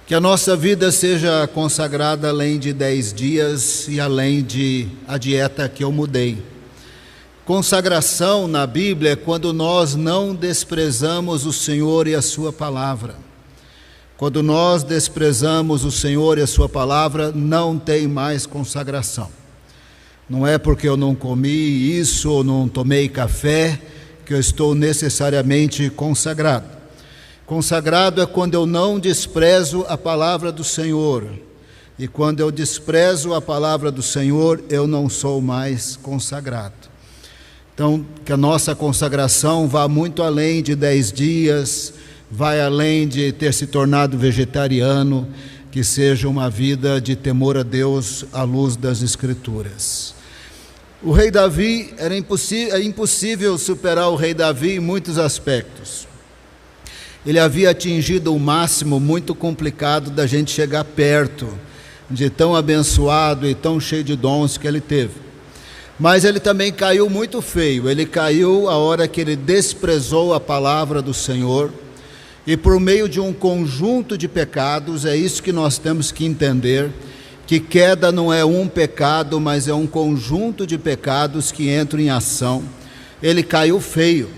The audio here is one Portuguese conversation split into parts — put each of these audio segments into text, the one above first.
Que a nossa vida seja consagrada além de 10 dias e além de a dieta que eu mudei. Consagração na Bíblia é quando nós não desprezamos o Senhor e a sua palavra. Quando nós desprezamos o Senhor e a sua palavra, não tem mais consagração. Não é porque eu não comi isso ou não tomei café que eu estou necessariamente consagrado. Consagrado é quando eu não desprezo a palavra do Senhor. E quando eu desprezo a palavra do Senhor, eu não sou mais consagrado. Então, que a nossa consagração vá muito além de 10 dias, vai além de ter se tornado vegetariano, que seja uma vida de temor a Deus à luz das Escrituras. O rei Davi, é impossível superar o rei Davi em muitos aspectos. Ele havia atingido o máximo muito complicado da gente chegar perto, de tão abençoado e tão cheio de dons que ele teve. Mas ele também caiu muito feio. Ele caiu a hora que ele desprezou a palavra do Senhor, e por meio de um conjunto de pecados, é isso que nós temos que entender, que queda não é um pecado, mas é um conjunto de pecados que entram em ação. Ele caiu feio.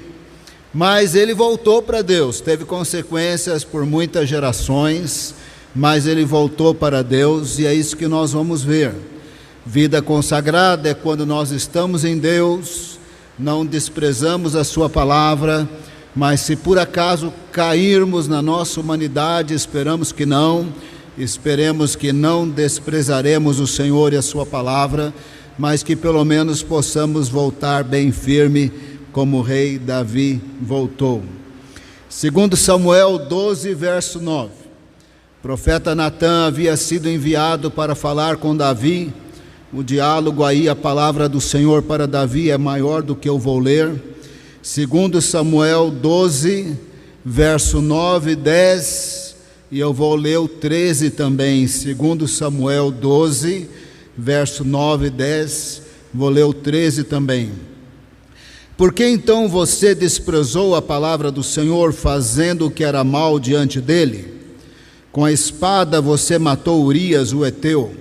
Mas ele voltou para Deus, teve consequências por muitas gerações, mas ele voltou para Deus, e é isso que nós vamos ver. Vida consagrada é quando nós estamos em Deus, não desprezamos a sua palavra, mas se por acaso cairmos na nossa humanidade, esperemos que não desprezaremos o Senhor e a sua palavra, mas que pelo menos possamos voltar bem firme, como o rei Davi voltou. Segundo Samuel 12, verso 9, o profeta Natã havia sido enviado para falar com Davi. O diálogo aí, a palavra do Senhor para Davi é maior do que eu vou ler. Segundo Samuel 12, verso 9 e 10, e eu vou ler o 13 também. Segundo Samuel 12, verso 9 e 10, vou ler o 13 também. Por que então você desprezou a palavra do Senhor, fazendo o que era mal diante dele? Com a espada você matou Urias, o heteu.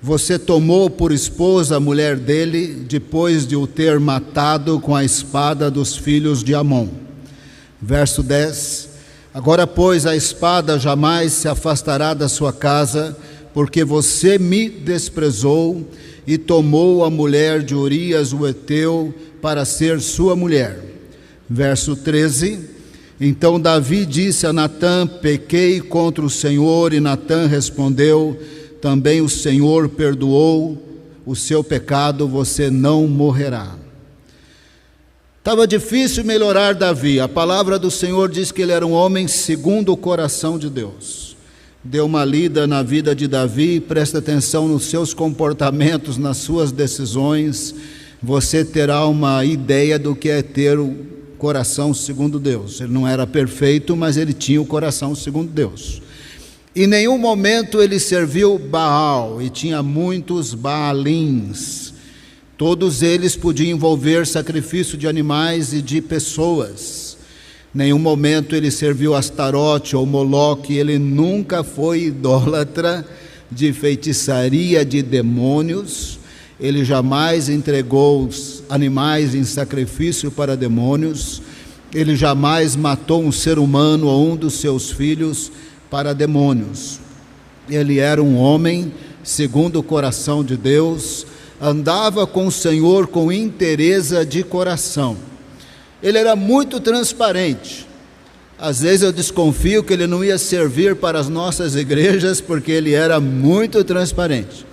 Você tomou por esposa a mulher dele, depois de o ter matado com a espada dos filhos de Amon. Verso 10. Agora, pois, a espada jamais se afastará da sua casa, porque você me desprezou e tomou a mulher de Urias, o heteu, para ser sua mulher. Verso 13. Então Davi disse a Natã: pequei contra o Senhor. E Natã respondeu: também o Senhor perdoou o seu pecado, você não morrerá. Estava difícil melhorar Davi. A palavra do Senhor diz que ele era um homem segundo o coração de Deus. Dê uma lida na vida de Davi, presta atenção nos seus comportamentos, nas suas decisões. Você terá uma ideia do que é ter o coração segundo Deus. Ele não era perfeito, mas ele tinha o coração segundo Deus. Em nenhum momento ele serviu Baal, e tinha muitos Baalins. Todos eles podiam envolver sacrifício de animais e de pessoas. Em nenhum momento ele serviu Astarote ou Moloque. Ele nunca foi idólatra de feitiçaria de demônios. Ele jamais entregou os animais em sacrifício para demônios. Ele jamais matou um ser humano ou um dos seus filhos para demônios. Ele era um homem segundo o coração de Deus, andava com o Senhor com inteireza de coração. Ele era muito transparente. Às vezes eu desconfio que ele não ia servir para as nossas igrejas, porque ele era muito transparente.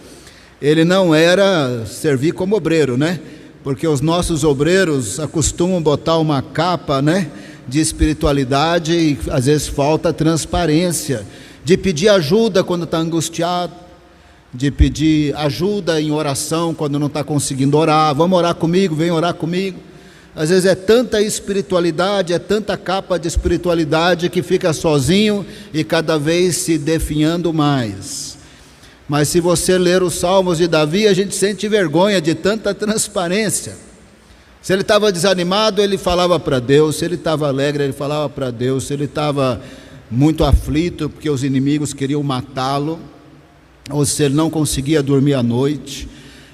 Ele não era servir como obreiro, né? Porque os nossos obreiros acostumam botar uma capa, né, de espiritualidade, e às vezes falta transparência, de pedir ajuda quando está angustiado, de pedir ajuda em oração quando não está conseguindo orar. Vamos orar comigo, vem orar comigo. Às vezes é tanta espiritualidade, é tanta capa de espiritualidade que fica sozinho e cada vez se definhando mais. Mas se você ler os Salmos de Davi, a gente sente vergonha de tanta transparência. Se ele estava desanimado, ele falava para Deus. Se ele estava alegre, ele falava para Deus. Se ele estava muito aflito, porque os inimigos queriam matá-lo, ou se ele não conseguia dormir à noite.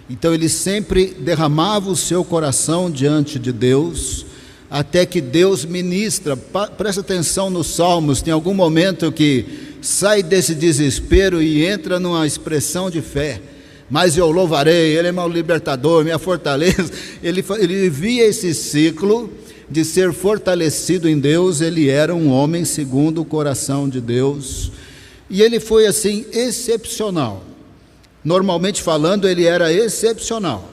Então ele sempre derramava o seu coração diante de Deus, até que Deus ministra. Presta atenção nos Salmos, tem algum momento que sai desse desespero e entra numa expressão de fé. Mas eu louvarei, Ele é meu libertador, minha fortaleza. Ele vivia esse ciclo de ser fortalecido em Deus. Ele era um homem segundo o coração de Deus, e ele foi assim excepcional. Normalmente falando, ele era excepcional.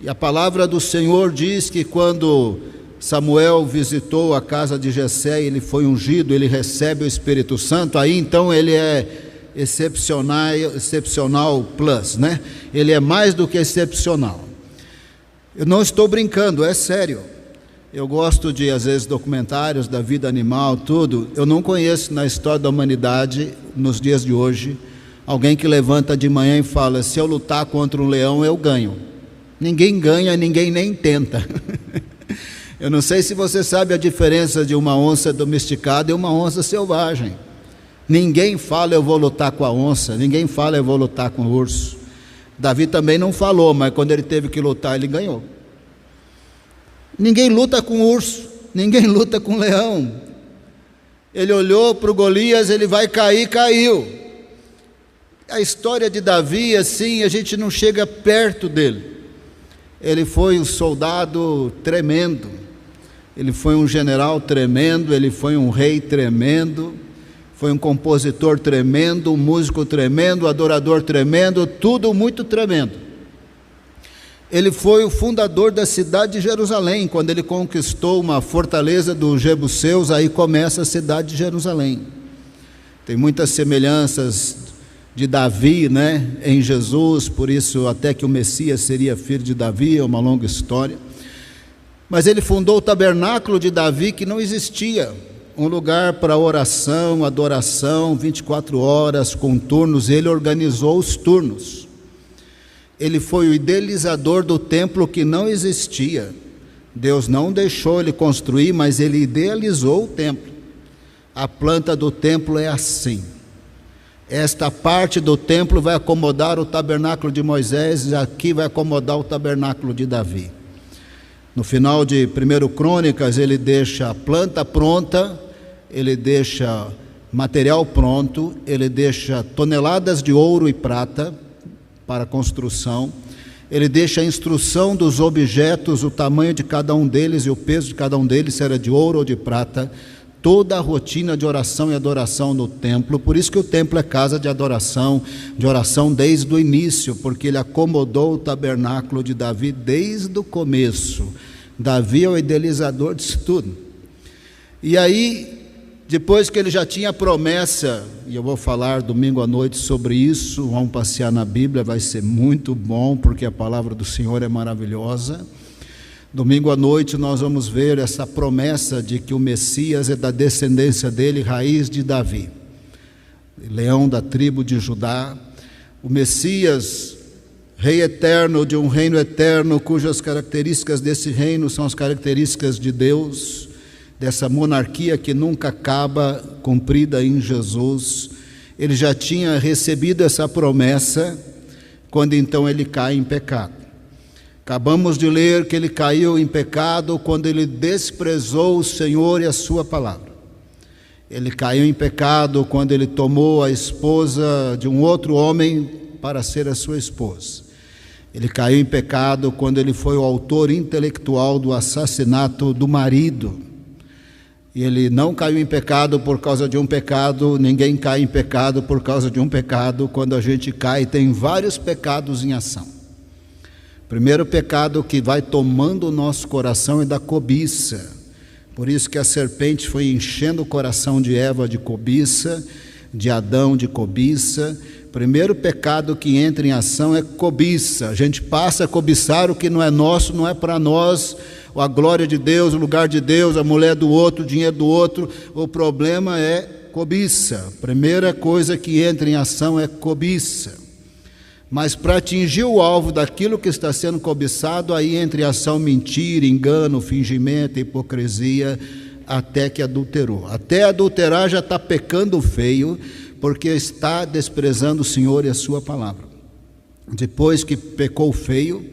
E a palavra do Senhor diz que quando Samuel visitou a casa de Jessé, ele foi ungido, ele recebe o Espírito Santo. Aí então ele é excepcional plus, né? Ele é mais do que excepcional. Eu não estou brincando, é sério. Eu gosto de, às vezes, documentários da vida animal, tudo. Eu não conheço na história da humanidade, nos dias de hoje, alguém que levanta de manhã e fala: se eu lutar contra um leão, eu ganho. Ninguém ganha, ninguém nem tenta. Eu não sei se você sabe a diferença de uma onça domesticada e uma onça selvagem. Ninguém fala: eu vou lutar com a onça. Ninguém fala: eu vou lutar com o urso. Davi também não falou, mas quando ele teve que lutar, ele ganhou. Ninguém luta com urso, ninguém luta com leão. Ele olhou para o Golias, ele vai cair, caiu. A história de Davi, assim, a gente não chega perto dele. Ele foi um soldado tremendo, ele foi um general tremendo, ele foi um rei tremendo, foi um compositor tremendo, um músico tremendo, um adorador tremendo, tudo muito tremendo. Ele foi o fundador da cidade de Jerusalém. Quando ele conquistou uma fortaleza dos jebuseus, aí começa a cidade de Jerusalém. Tem muitas semelhanças de Davi, né, em Jesus, por isso até que o Messias seria filho de Davi, é uma longa história. Mas ele fundou o tabernáculo de Davi, que não existia, um lugar para oração, adoração, 24 horas, com turnos. Ele organizou os turnos. Ele foi o idealizador do templo que não existia. Deus não deixou ele construir, mas ele idealizou o templo. A planta do templo é assim. Esta parte do templo vai acomodar o tabernáculo de Moisés, e aqui vai acomodar o tabernáculo de Davi. No final de 1 Crônicas, ele deixa a planta pronta, ele deixa material pronto, ele deixa toneladas de ouro e prata para a construção, ele deixa a instrução dos objetos, o tamanho de cada um deles e o peso de cada um deles, se era de ouro ou de prata, toda a rotina de oração e adoração no templo. Por isso que o templo é casa de oração desde o início, porque ele acomodou o tabernáculo de Davi desde o começo. Davi é o idealizador disso tudo. E aí, depois que ele já tinha a promessa, e eu vou falar domingo à noite sobre isso, vamos passear na Bíblia, vai ser muito bom, porque a palavra do Senhor é maravilhosa. Domingo à noite nós vamos ver essa promessa de que o Messias é da descendência dele, raiz de Davi, leão da tribo de Judá. O Messias, rei eterno de um reino eterno, cujas características desse reino são as características de Deus, dessa monarquia que nunca acaba, cumprida em Jesus. Ele já tinha recebido essa promessa quando então ele cai em pecado. Acabamos de ler que ele caiu em pecado quando ele desprezou o Senhor e a sua palavra. Ele caiu em pecado quando ele tomou a esposa de um outro homem para ser a sua esposa. Ele caiu em pecado quando ele foi o autor intelectual do assassinato do marido. E ele não caiu em pecado por causa de um pecado. Ninguém cai em pecado por causa de um pecado. Quando a gente cai, tem vários pecados em ação. O primeiro pecado que vai tomando o nosso coração é da cobiça. Por isso que a serpente foi enchendo o coração de Eva de cobiça, de Adão de cobiça. O primeiro pecado que entra em ação é cobiça. A gente passa a cobiçar o que não é nosso, não é para nós, a glória de Deus, o lugar de Deus, a mulher do outro, o dinheiro do outro. O problema é cobiça. A primeira coisa que entra em ação é cobiça. Mas para atingir o alvo daquilo que está sendo cobiçado, aí entra em ação mentira, engano, fingimento, hipocrisia. até que adulterou. Até adulterar já está pecando feio, porque está desprezando o Senhor e a sua palavra. Depois que pecou feio,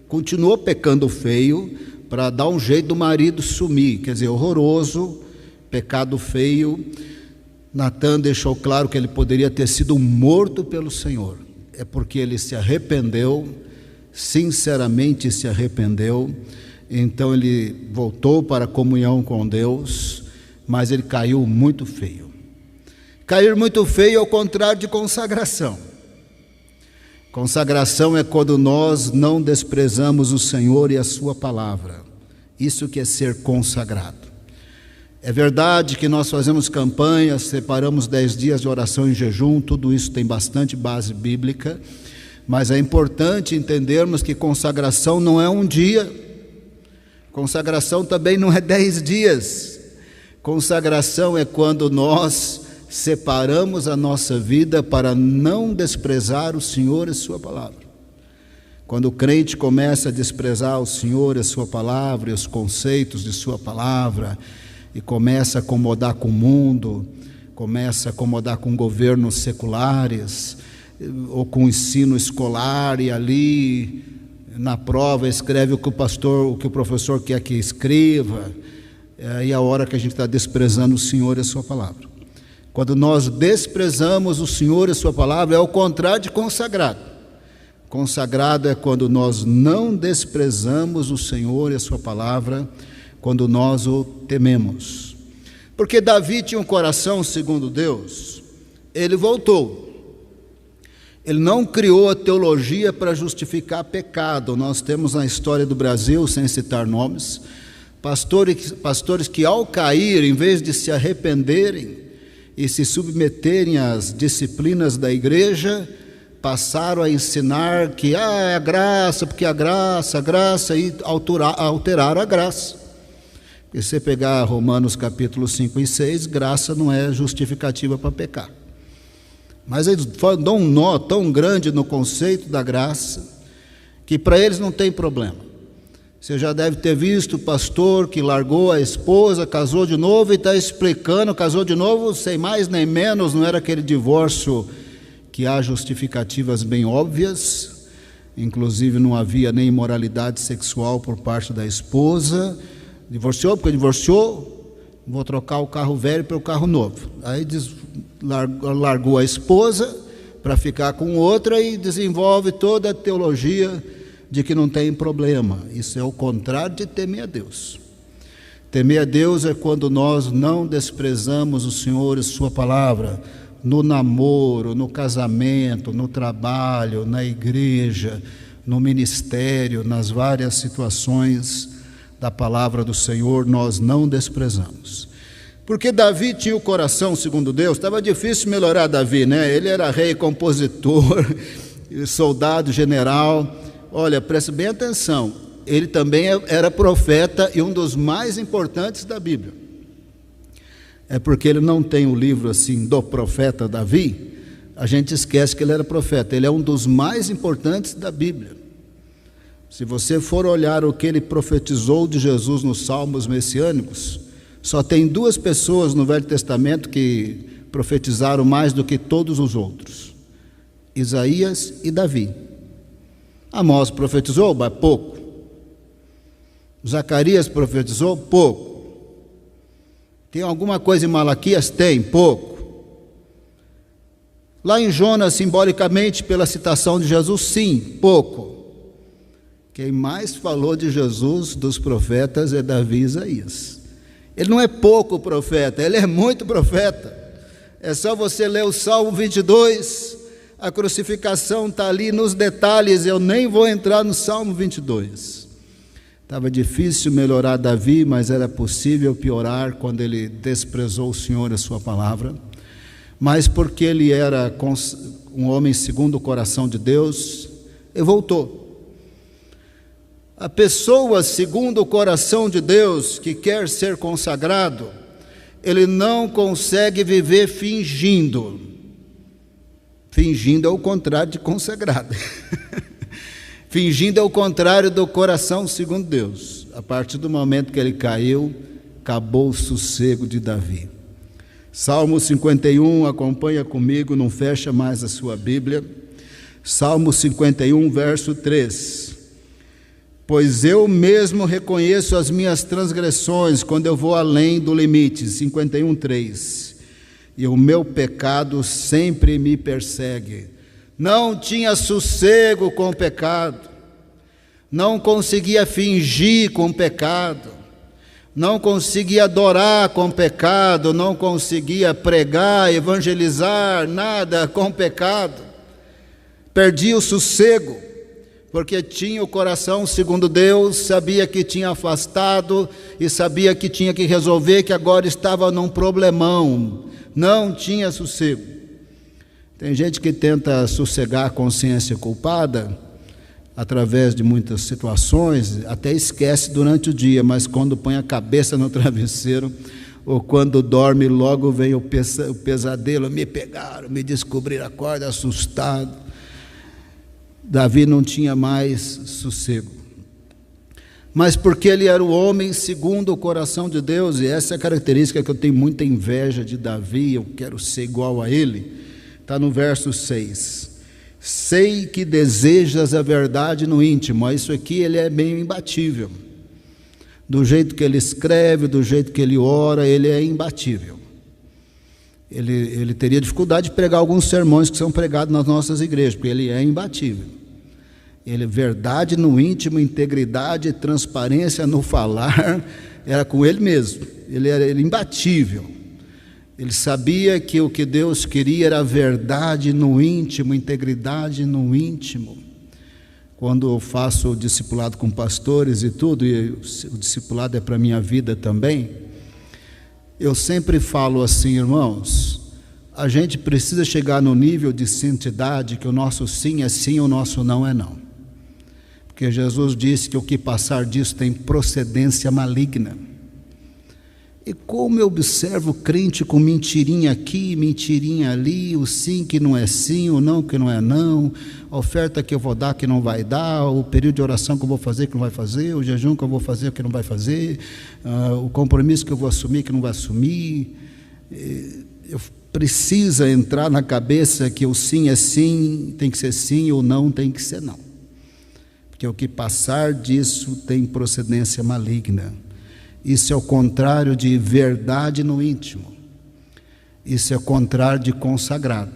continuou pecando feio, para dar um jeito do marido sumir, quer dizer, horroroso, pecado feio. Natan deixou claro que ele poderia ter sido morto pelo Senhor, é porque ele se arrependeu, sinceramente se arrependeu, então ele voltou para a comunhão com Deus, mas ele caiu muito feio. Cair muito feio é o contrário de consagração. Consagração é quando nós não desprezamos o Senhor e a sua palavra. Isso que é ser consagrado. É verdade que nós fazemos campanhas, separamos 10 dias de oração e jejum, tudo isso tem bastante base bíblica, mas é importante entendermos que consagração não é um dia, consagração também não é 10 dias. Consagração é quando nós separamos a nossa vida para não desprezar o Senhor e a sua palavra. Quando o crente começa a desprezar o Senhor e a sua palavra e os conceitos de sua palavra, e começa a acomodar com o mundo, começa a acomodar com governos seculares, ou com o ensino escolar, e ali na prova escreve o que o professor quer que escreva, e a hora que a gente está desprezando o Senhor e a sua palavra. Quando nós desprezamos o Senhor e a sua palavra, é o contrário de consagrado. Consagrado é quando nós não desprezamos o Senhor e a sua palavra, quando nós o tememos. Porque Davi tinha um coração segundo Deus, ele voltou. Ele não criou a teologia para justificar pecado. Nós temos na história do Brasil, sem citar nomes, pastores que ao cair, em vez de se arrependerem e se submeterem às disciplinas da igreja, passaram a ensinar que é a graça, porque a graça, e alteraram a graça. E se você pegar Romanos capítulo 5 e 6, graça não é justificativa para pecar. Mas eles dão um nó tão grande no conceito da graça, que para eles não tem problema. Você já deve ter visto o pastor que largou a esposa, casou de novo e está explicando, casou de novo, sem mais nem menos, não era aquele divórcio que há justificativas bem óbvias, inclusive não havia nem imoralidade sexual por parte da esposa, divorciou, porque divorciou, vou trocar o carro velho pelo carro novo. Aí largou a esposa para ficar com outra e desenvolve toda a teologia de que não tem problema. Isso é o contrário de temer a Deus. Temer a Deus é quando nós não desprezamos o Senhor e sua palavra, no namoro, no casamento, no trabalho, na igreja, no ministério, nas várias situações da palavra do Senhor, nós não desprezamos. Porque Davi tinha o coração segundo Deus. Estava difícil melhorar Davi, né? Ele era rei, compositor, soldado, general. Olha, preste bem atenção, ele também era profeta e um dos mais importantes da Bíblia. É porque ele não tem o livro assim do profeta Davi, a gente esquece que ele era profeta. Ele é um dos mais importantes da Bíblia. Se você for olhar o que ele profetizou de Jesus nos salmos messiânicos, só tem 2 pessoas no Velho Testamento que profetizaram mais do que todos os outros: Isaías e Davi. Amós profetizou, mas pouco. Zacarias profetizou, pouco. Tem alguma coisa em Malaquias? Tem, pouco. Lá em Jonas, simbolicamente, pela citação de Jesus, sim, pouco. Quem mais falou de Jesus dos profetas é Davi e Isaías. Ele não é pouco profeta, ele é muito profeta. É só você ler o Salmo 22, a crucificação está ali nos detalhes, eu nem vou entrar no Salmo 22. Estava difícil melhorar Davi, mas era possível piorar quando ele desprezou o Senhor e a sua palavra. Mas porque ele era um homem segundo o coração de Deus, ele voltou. A pessoa segundo o coração de Deus, que quer ser consagrado, ele não consegue viver fingindo. Fingindo é o contrário de consagrado. Fingindo é o contrário do coração segundo Deus. A partir do momento que ele caiu, acabou o sossego de Davi. Salmo 51, acompanha comigo, não fecha mais a sua Bíblia. Salmo 51, verso 3. Pois eu mesmo reconheço as minhas transgressões quando eu vou além do limite. 51, 3. E o meu pecado sempre me persegue. Não tinha sossego com o pecado, não conseguia fingir com o pecado, não conseguia adorar com o pecado, não conseguia pregar, evangelizar, nada com o pecado. Perdia o sossego, porque tinha o coração segundo Deus, sabia que tinha afastado e sabia que tinha que resolver, que agora estava num problemão, não tinha sossego. Tem gente que tenta sossegar a consciência culpada através de muitas situações, até esquece durante o dia, mas quando põe a cabeça no travesseiro ou quando dorme, logo vem o pesadelo, me pegaram, me descobriram, acorda assustado. Davi não tinha mais sossego, mas porque ele era o homem segundo o coração de Deus, e essa é a característica que eu tenho muita inveja de Davi, eu quero ser igual a ele. Está no verso 6. Sei que desejas a verdade no íntimo. Isso aqui ele é meio imbatível. Do jeito que ele escreve, do jeito que ele ora, ele é imbatível. Ele teria dificuldade de pregar alguns sermões que são pregados nas nossas igrejas, porque ele é imbatível. Ele, verdade no íntimo, integridade e transparência no falar, era com ele mesmo. Ele era imbatível. Ele sabia que o que Deus queria era verdade no íntimo, integridade no íntimo. Quando eu faço o discipulado com pastores e tudo, e o discipulado é para a minha vida também, eu sempre falo assim, irmãos, a gente precisa chegar no nível de santidade que o nosso sim é sim, o nosso não é não. Porque Jesus disse que o que passar disso tem procedência maligna. E como eu observo crente com mentirinha aqui, mentirinha ali, o sim que não é sim, o não que não é não, a oferta que eu vou dar que não vai dar, o período de oração que eu vou fazer que não vai fazer, o jejum que eu vou fazer que não vai fazer, o compromisso que eu vou assumir que não vai assumir. Eu preciso entrar na cabeça que o sim é sim, tem que ser sim, o não tem que ser não. Porque o que passar disso tem procedência maligna. Isso é o contrário de verdade no íntimo. Isso é o contrário de consagrado.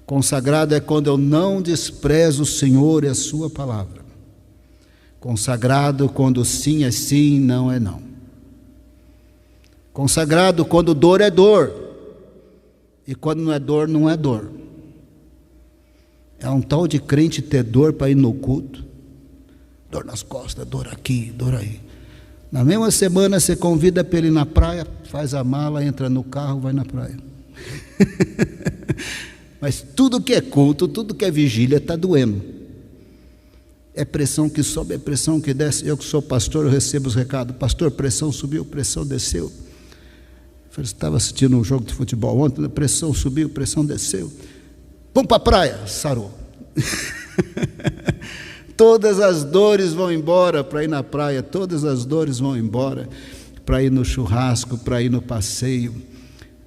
Consagrado é quando eu não desprezo o Senhor e a sua palavra. Consagrado quando sim é sim, não é não. Consagrado quando dor é dor. E quando não é dor, não é dor. É um tal de crente ter dor para ir no culto. Dor nas costas, dor aqui, dor aí. Na mesma semana você convida para ele ir na praia, faz a mala, entra no carro, vai na praia. Mas tudo que é culto, tudo que é vigília está doendo. É pressão que sobe, é pressão que desce. Eu que sou pastor, eu recebo os recados. Pastor, pressão subiu, pressão desceu. Eu estava assistindo um jogo de futebol ontem, pressão subiu, pressão desceu. Vamos para a praia, sarou. Todas as dores vão embora para ir na praia, todas as dores vão embora para ir no churrasco, para ir no passeio,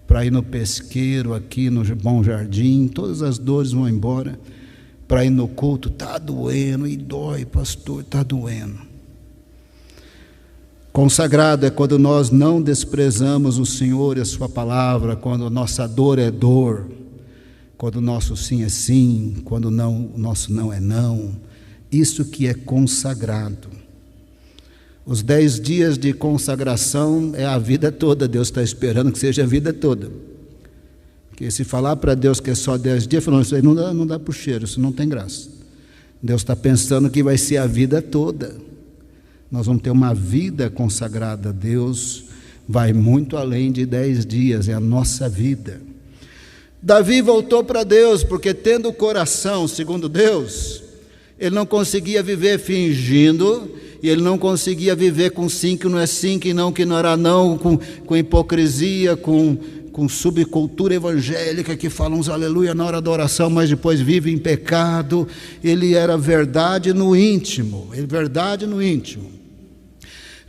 para ir no pesqueiro, aqui no Bom Jardim, todas as dores vão embora para ir no culto. Está doendo e dói, pastor, está doendo. Consagrado é quando nós não desprezamos o Senhor e a sua palavra, quando nossa dor é dor, quando o nosso sim é sim, quando não, o nosso não é não. Isso que é consagrado. Os 10 dias de consagração é a vida toda. Deus está esperando que seja a vida toda. Porque se falar para Deus que é só 10 dias, falando, isso aí não dá para o cheiro, isso não tem graça. Deus está pensando que vai ser a vida toda. Nós vamos ter uma vida consagrada a Deus, vai muito além de 10 dias, é a nossa vida. Davi voltou para Deus, porque tendo o coração segundo Deus, ele não conseguia viver fingindo, e ele não conseguia viver com sim que não é sim, que não era não, com hipocrisia, com subcultura evangélica, que fala uns aleluia na hora da oração, mas depois vive em pecado. Ele era verdade no íntimo, verdade no íntimo.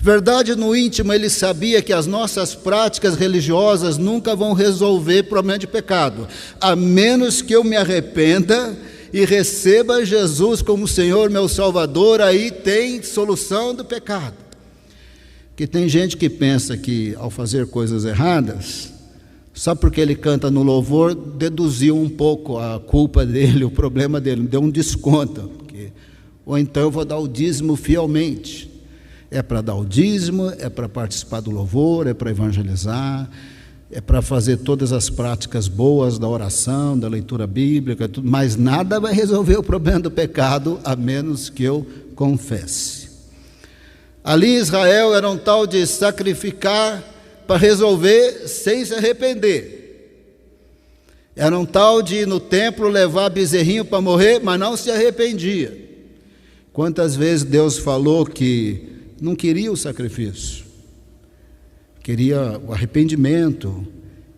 Verdade, no íntimo ele sabia que as nossas práticas religiosas nunca vão resolver problema de pecado, a menos que eu me arrependa e receba Jesus como Senhor, meu Salvador. Aí tem solução do pecado. Que tem gente que pensa que ao fazer coisas erradas, só porque ele canta no louvor, deduziu um pouco a culpa dele, o problema dele, deu um desconto, ou então eu vou dar o dízimo fielmente. É para dar o dízimo, é para participar do louvor, é para evangelizar, é para fazer todas as práticas boas da oração, da leitura bíblica, tudo, mas nada vai resolver o problema do pecado, a menos que eu confesse. Ali em Israel era um tal de sacrificar para resolver sem se arrepender. Era um tal de ir no templo levar bezerrinho para morrer, mas não se arrependia. Quantas vezes Deus falou que não queria o sacrifício, queria o arrependimento,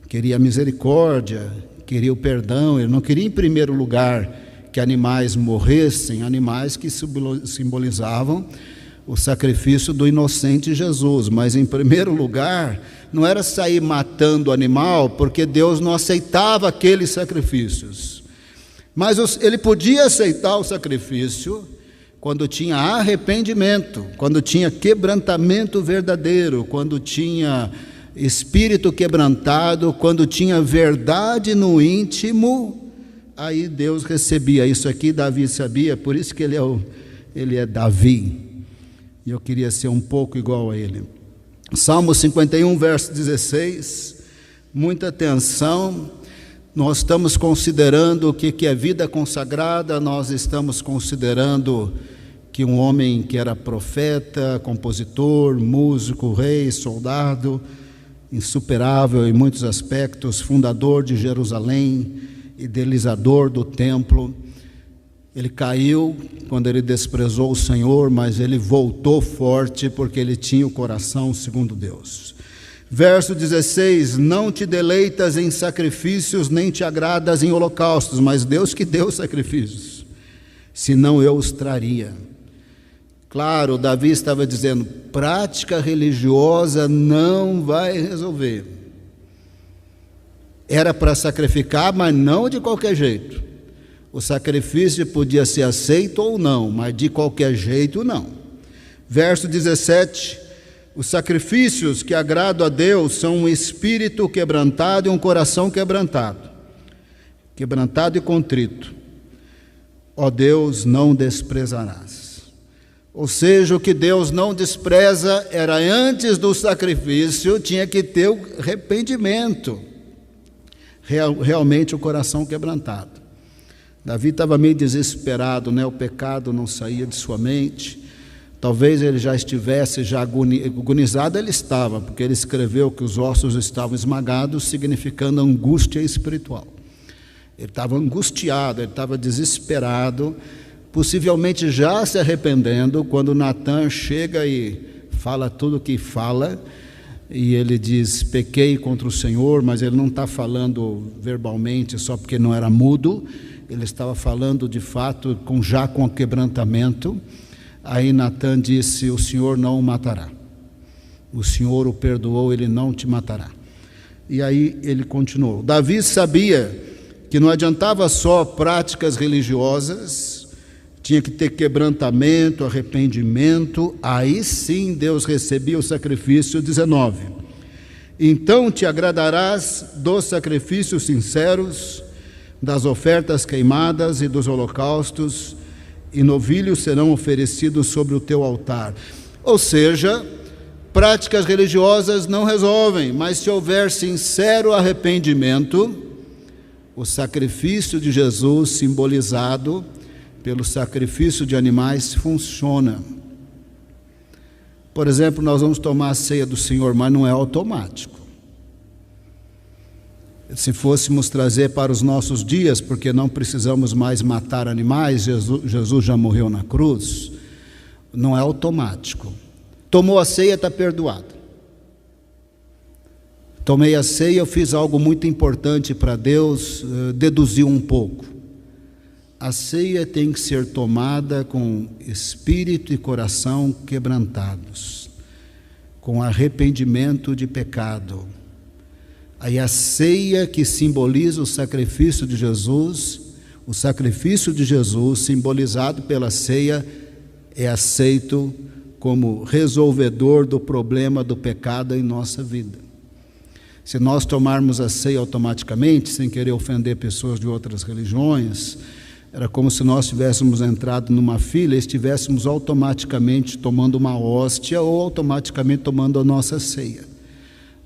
queria a misericórdia, queria o perdão. Ele não queria, em primeiro lugar, que animais morressem, animais que simbolizavam o sacrifício do inocente Jesus, mas em primeiro lugar, não era sair matando o animal, porque Deus não aceitava aqueles sacrifícios, mas ele podia aceitar o sacrifício quando tinha arrependimento, quando tinha quebrantamento verdadeiro, quando tinha espírito quebrantado, quando tinha verdade no íntimo, aí Deus recebia. Isso aqui Davi sabia, por isso que ele é Davi. E eu queria ser um pouco igual a ele. Salmo 51, verso 16, muita atenção. Nós estamos considerando o que é vida consagrada, nós estamos considerando que um homem que era profeta, compositor, músico, rei, soldado, insuperável em muitos aspectos, fundador de Jerusalém, idealizador do templo, ele caiu quando ele desprezou o Senhor, mas ele voltou forte porque ele tinha o coração segundo Deus. Verso 16, não te deleitas em sacrifícios, nem te agradas em holocaustos, mas Deus que deu sacrifícios, senão eu os traria. Claro, Davi estava dizendo, prática religiosa não vai resolver. Era para sacrificar, mas não de qualquer jeito. O sacrifício podia ser aceito ou não, mas de qualquer jeito não. Verso 17, os sacrifícios que agradam a Deus são um espírito quebrantado e um coração quebrantado e contrito. Ó Deus, não desprezarás. Ou seja, o que Deus não despreza era antes do sacrifício, tinha que ter o arrependimento, realmente o coração quebrantado. Davi estava meio desesperado, né? O pecado não saía de sua mente. Talvez ele já estivesse agonizado, ele estava, porque ele escreveu que os ossos estavam esmagados, significando angústia espiritual. Ele estava angustiado, ele estava desesperado, possivelmente já se arrependendo, quando Natan chega e fala tudo o que fala, e ele diz, pequei contra o Senhor, mas ele não está falando verbalmente só porque não era mudo, ele estava falando de fato já com quebrantamento. Aí Natan disse, o Senhor não o matará, o Senhor o perdoou, ele não te matará. E aí ele continuou. Davi sabia que não adiantava só práticas religiosas, tinha que ter quebrantamento, arrependimento, aí sim Deus recebia o sacrifício. 19, então te agradarás dos sacrifícios sinceros, das ofertas queimadas e dos holocaustos, e novilhos serão oferecidos sobre o teu altar. Ou seja, práticas religiosas não resolvem, mas se houver sincero arrependimento, o sacrifício de Jesus, simbolizado pelo sacrifício de animais, funciona. Por exemplo, nós vamos tomar a ceia do Senhor, mas não é automático. Se fôssemos trazer para os nossos dias, porque não precisamos mais matar animais, Jesus já morreu na cruz, não é automático. Tomou a ceia, está perdoado. Tomei a ceia, eu fiz algo muito importante para Deus, deduziu um pouco. A ceia tem que ser tomada com espírito e coração quebrantados. com arrependimento de pecado. Aí a ceia, que simboliza o sacrifício de Jesus, simbolizado pela ceia, é aceito como resolvedor do problema do pecado em nossa vida. Se nós tomarmos a ceia automaticamente, sem querer ofender pessoas de outras religiões, era como se nós tivéssemos entrado numa fila e estivéssemos automaticamente tomando uma hóstia ou automaticamente tomando a nossa ceia.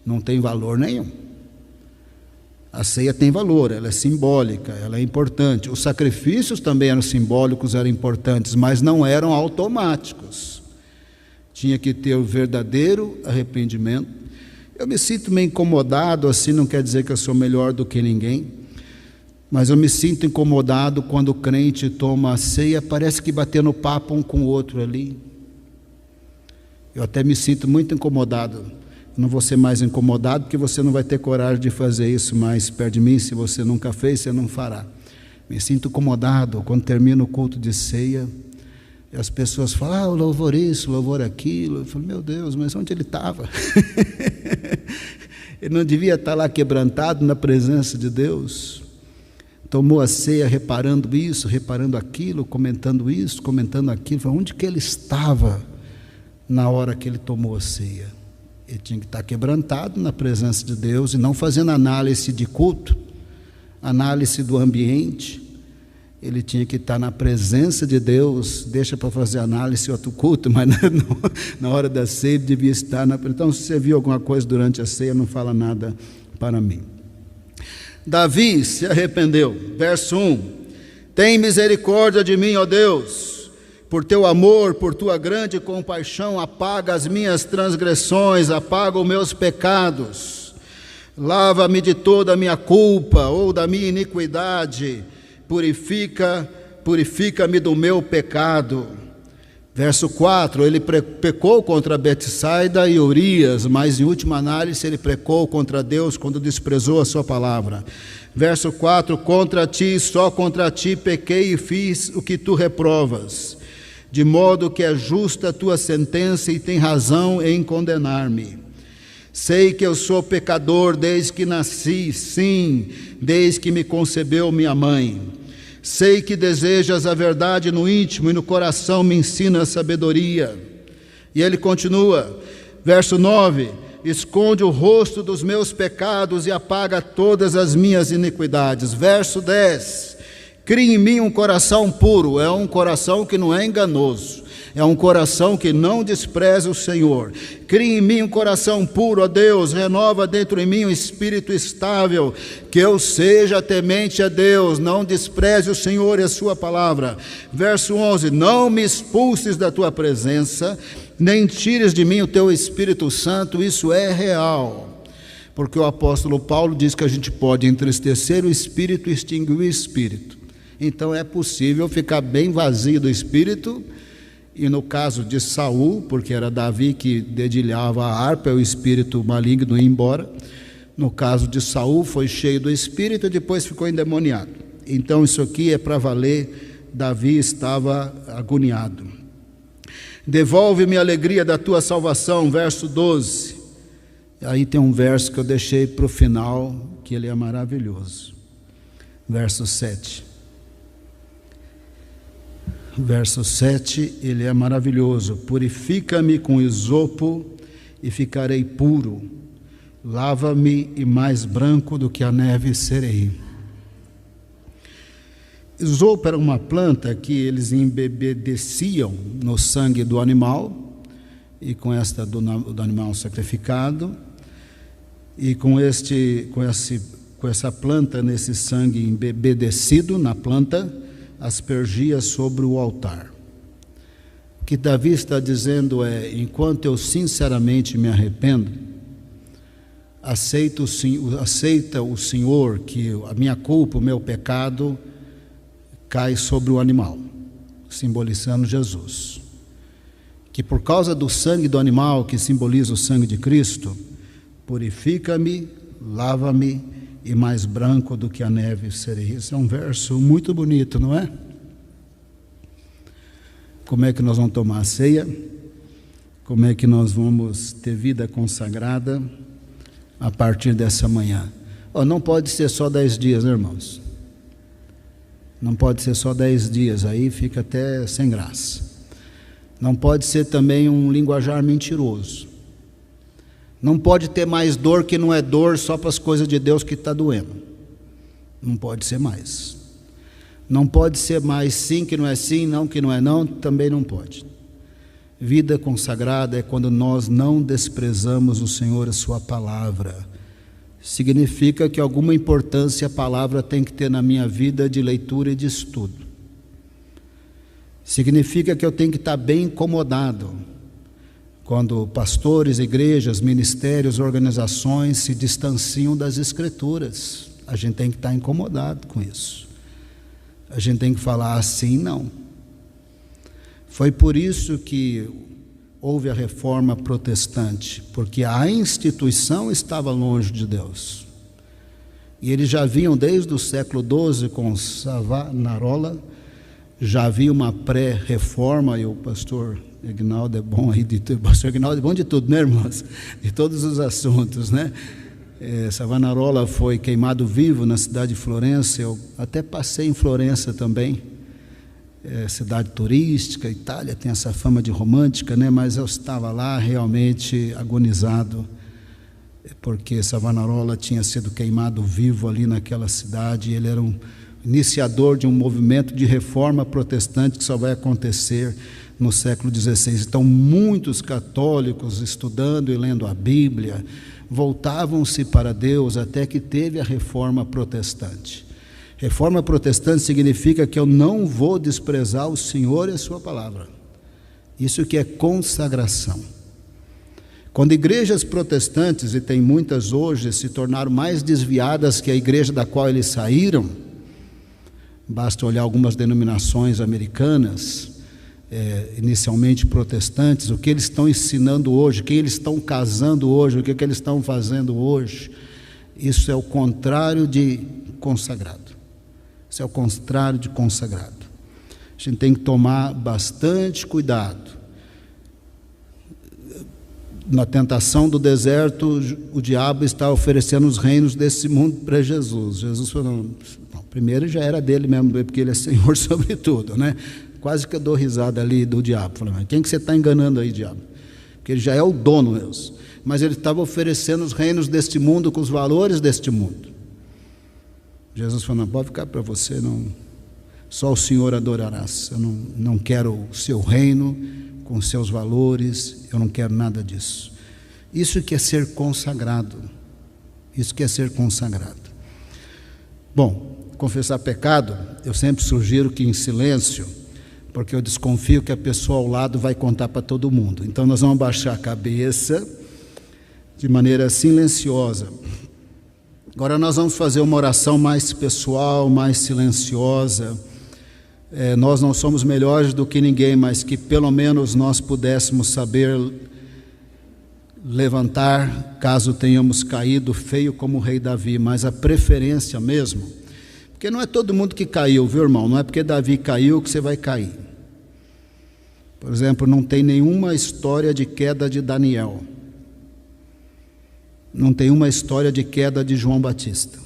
Não tem valor nenhum. A ceia tem valor, ela é simbólica, ela é importante. Os sacrifícios também eram simbólicos, eram importantes, mas não eram automáticos. Tinha que ter o verdadeiro arrependimento. Eu me sinto meio incomodado, assim não quer dizer que eu sou melhor do que ninguém, mas eu me sinto incomodado quando o crente toma a ceia, parece que batendo papo um com o outro ali. Eu até me sinto muito incomodado. Não vou ser mais incomodado, porque você não vai ter coragem de fazer isso mais perto de mim. Se você nunca fez, você não fará. Me sinto incomodado quando termina o culto de ceia e as pessoas falam, o louvor isso, louvor aquilo. Eu falo, meu Deus, mas onde ele estava? Ele não devia estar lá quebrantado na presença de Deus? Tomou a ceia reparando isso, reparando aquilo, comentando isso, comentando aquilo. Falei, onde que ele estava na hora que ele tomou a ceia? Ele tinha que estar quebrantado na presença de Deus e não fazendo análise de culto, análise do ambiente. Ele tinha que estar na presença de Deus. Deixa para fazer análise em outro culto, mas na hora da ceia ele devia estar na presença. Então, se você viu alguma coisa durante a ceia, não fala nada para mim. Davi se arrependeu. Verso 1: tem misericórdia de mim, ó Deus, por teu amor, por tua grande compaixão, apaga as minhas transgressões, apaga os meus pecados, lava-me de toda a minha culpa ou da minha iniquidade, purifica-me do meu pecado. Verso 4, ele pecou contra Betsaida e Urias, mas em última análise ele pecou contra Deus quando desprezou a sua palavra. Verso 4, contra ti, só contra ti pequei e fiz o que tu reprovas, de modo que é justa a tua sentença e tem razão em condenar-me. Sei que eu sou pecador desde que nasci, sim, desde que me concebeu minha mãe. Sei que desejas a verdade no íntimo e no coração me ensina a sabedoria. E ele continua, verso 9, esconde o rosto dos meus pecados e apaga todas as minhas iniquidades. Verso 10, cria em mim um coração puro. É um coração que não é enganoso, é um coração que não despreza o Senhor. Cria em mim um coração puro, ó Deus, renova dentro de mim um espírito estável, que eu seja temente a Deus, não despreze o Senhor e a sua palavra. Verso 11, não me expulses da tua presença, nem tires de mim o teu Espírito Santo. Isso é real, porque o apóstolo Paulo diz que a gente pode entristecer o Espírito e extinguir o Espírito. Então é possível ficar bem vazio do Espírito. E no caso de Saul, porque era Davi que dedilhava a harpa, o espírito maligno ia embora. No caso de Saul, foi cheio do Espírito e depois ficou endemoniado. Então isso aqui é para valer. Davi estava agoniado. Devolve-me a alegria da tua salvação, verso 12. Aí tem um verso que eu deixei para o final, que ele é maravilhoso. Verso 7. Verso 7, ele é maravilhoso. Purifica-me com isopo e ficarei puro. Lava-me e mais branco do que a neve serei. Isopo era uma planta que eles embebedeciam no sangue do animal, e com esta do animal sacrificado, e com essa planta, nesse sangue embebedecido na planta, aspergia sobre o altar. O que Davi está dizendo é: enquanto eu sinceramente me arrependo, aceita o Senhor que a minha culpa, o meu pecado cai sobre o animal, simbolizando Jesus. Que por causa do sangue do animal, que simboliza o sangue de Cristo, purifica-me, lava-me e mais branco do que a neve serei. Esse é um verso muito bonito, não é? Como é que nós vamos tomar a ceia? como é que nós vamos ter vida consagrada a partir dessa manhã. Não pode ser só 10 dias, né, irmãos? Não pode ser só 10 dias, aí fica até sem graça. Não pode ser também um linguajar mentiroso. Não pode ter mais dor que não é dor só para as coisas de Deus que está doendo. Não pode ser mais. Não pode ser mais sim que não é sim, não que não é não, também não pode. Vida consagrada é quando nós não desprezamos o Senhor e a sua palavra. Significa que alguma importância a palavra tem que ter na minha vida de leitura e de estudo. Significa que eu tenho que estar bem incomodado quando pastores, igrejas, ministérios, organizações se distanciam das Escrituras. A gente tem que estar incomodado com isso. A gente tem que falar assim, não. Foi por isso que houve a reforma protestante, porque a instituição estava longe de Deus. E eles já vinham desde o século XII com Savonarola, já havia uma pré-reforma, e o pastor Aguinaldo é bom aí, o pastor Aguinaldo é bom de tudo, né, irmãos? De todos os assuntos, né? Savonarola foi queimado vivo na cidade de Florença. Eu até passei em Florença também, cidade turística. Itália tem essa fama de romântica, né? Mas eu estava lá realmente agonizado, porque Savonarola tinha sido queimado vivo ali naquela cidade. Ele era um iniciador de um movimento de reforma protestante que só vai acontecer no século XVI. Então, muitos católicos, estudando e lendo a Bíblia, voltavam-se para Deus até que teve a reforma protestante. Reforma protestante significa que eu não vou desprezar o Senhor e a sua palavra. Isso que é consagração. Quando igrejas protestantes, e tem muitas hoje, se tornaram mais desviadas que a igreja da qual eles saíram, basta olhar algumas denominações americanas, inicialmente protestantes, o que eles estão ensinando hoje, quem eles estão casando hoje, o que eles estão fazendo hoje. Isso é o contrário de consagrado. Isso é o contrário de consagrado. A gente tem que tomar bastante cuidado. Na tentação do deserto, o diabo está oferecendo os reinos desse mundo para Jesus. Jesus falou, não, primeiro já era dele mesmo, porque ele é Senhor sobre tudo, né? Quase que eu dou risada ali do diabo. Falei, mas quem que você está enganando aí, diabo? Porque ele já é o dono mesmo. Mas ele estava oferecendo os reinos deste mundo com os valores deste mundo. Jesus falou, não pode ficar para você, não. Só o Senhor adorarás. Eu não quero o seu reino com seus valores, eu não quero nada disso. Isso que é ser consagrado. Isso que é ser consagrado. Bom, confessar pecado, eu sempre sugiro que em silêncio, porque eu desconfio que a pessoa ao lado vai contar para todo mundo. Então nós vamos baixar a cabeça de maneira silenciosa. Agora nós vamos fazer uma oração mais pessoal, mais silenciosa. Nós não somos melhores do que ninguém, mas que pelo menos nós pudéssemos saber levantar, caso tenhamos caído feio como o rei Davi, mas a preferência mesmo, porque não é todo mundo que caiu, viu, irmão? Não é porque Davi caiu que você vai cair. Por exemplo, não tem nenhuma história de queda de Daniel. Não tem uma história de queda de João Batista.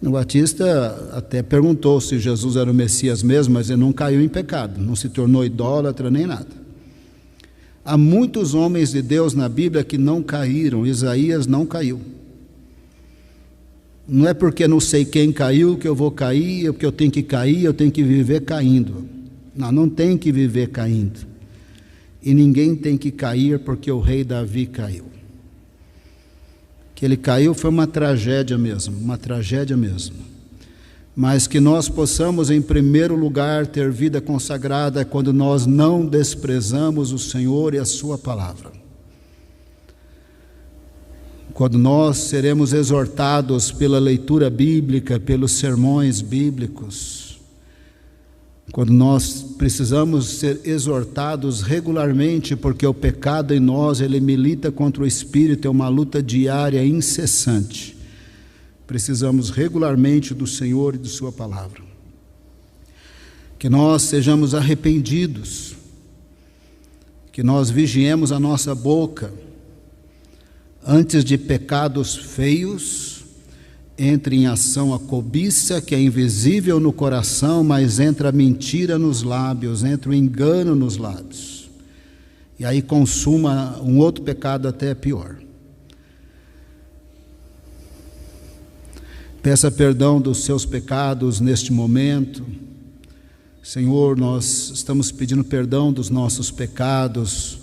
O Batista até perguntou se Jesus era o Messias mesmo, mas ele não caiu em pecado, não se tornou idólatra nem nada. Há muitos homens de Deus na Bíblia que não caíram. Isaías não caiu. Não é porque não sei quem caiu que eu vou cair, é porque eu tenho que cair, eu tenho que viver caindo. Não tem que viver caindo. E ninguém tem que cair porque o rei Davi caiu. Que ele caiu foi uma tragédia mesmo, mas que nós possamos em primeiro lugar ter vida consagrada quando nós não desprezamos o Senhor e a sua palavra, quando nós seremos exortados pela leitura bíblica, pelos sermões bíblicos, quando nós precisamos ser exortados regularmente, porque o pecado em nós, ele milita contra o Espírito, é uma luta diária, incessante. Precisamos regularmente do Senhor e de sua palavra. Que nós sejamos arrependidos, que nós vigiemos a nossa boca antes de pecados feios. Entre em ação a cobiça, que é invisível no coração, mas entra a mentira nos lábios, entra o engano nos lábios. E aí consuma um outro pecado até pior. Peça perdão dos seus pecados neste momento. Senhor, nós estamos pedindo perdão dos nossos pecados,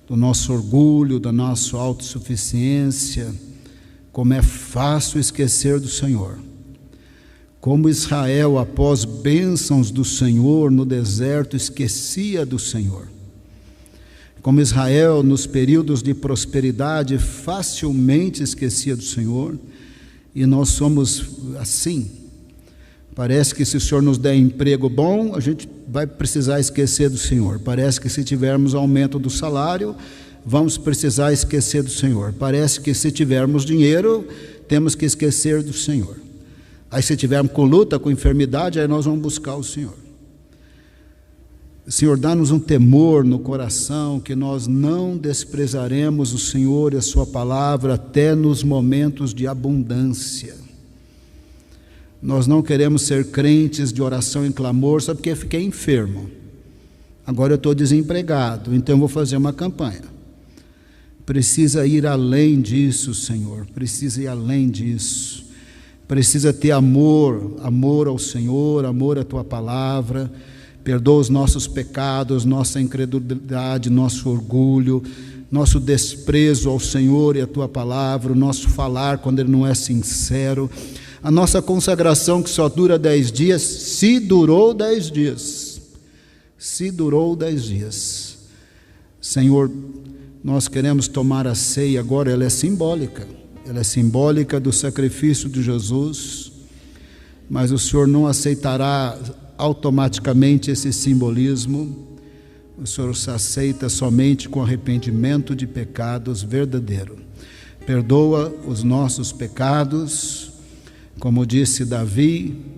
do nosso orgulho, da nossa autossuficiência. Como é fácil esquecer do Senhor. Como Israel, após bênçãos do Senhor no deserto, esquecia do Senhor. Como Israel, nos períodos de prosperidade, facilmente esquecia do Senhor. E nós somos assim. Parece que se o Senhor nos der emprego bom, a gente vai precisar esquecer do Senhor. Parece que se tivermos aumento do salário, vamos precisar esquecer do Senhor. Parece que se tivermos dinheiro, temos que esquecer do Senhor. Aí se tivermos com luta, com enfermidade, aí nós vamos buscar o Senhor. Senhor, dá-nos um temor no coração, que nós não desprezaremos o Senhor e a sua palavra até nos momentos de abundância. Nós não queremos ser crentes de oração em clamor só porque eu fiquei enfermo. Agora eu estou desempregado, então eu vou fazer uma campanha. Precisa ir além disso, Senhor, precisa ir além disso. Precisa ter amor ao Senhor, amor à tua palavra. Perdoa os nossos pecados, nossa incredulidade, nosso orgulho, nosso desprezo ao Senhor e à tua palavra, o nosso falar quando ele não é sincero, a nossa consagração que só dura 10 dias, se durou 10 dias, se durou 10 dias. Senhor, nós queremos tomar a ceia agora, ela é simbólica do sacrifício de Jesus, mas o Senhor não aceitará automaticamente esse simbolismo. O Senhor se aceita somente com arrependimento de pecados verdadeiro. Perdoa os nossos pecados, como disse Davi.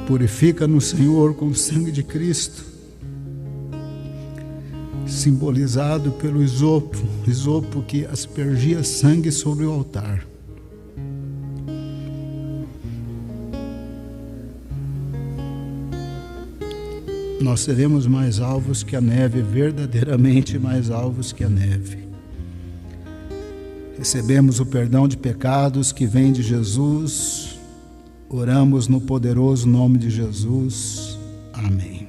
Purifica-nos, Senhor, com o sangue de Cristo, simbolizado pelo isopo que aspergia sangue sobre o altar. Nós seremos mais alvos que a neve, verdadeiramente mais alvos que a neve. Recebemos o perdão de pecados que vem de Jesus. Oramos no poderoso nome de Jesus. Amém.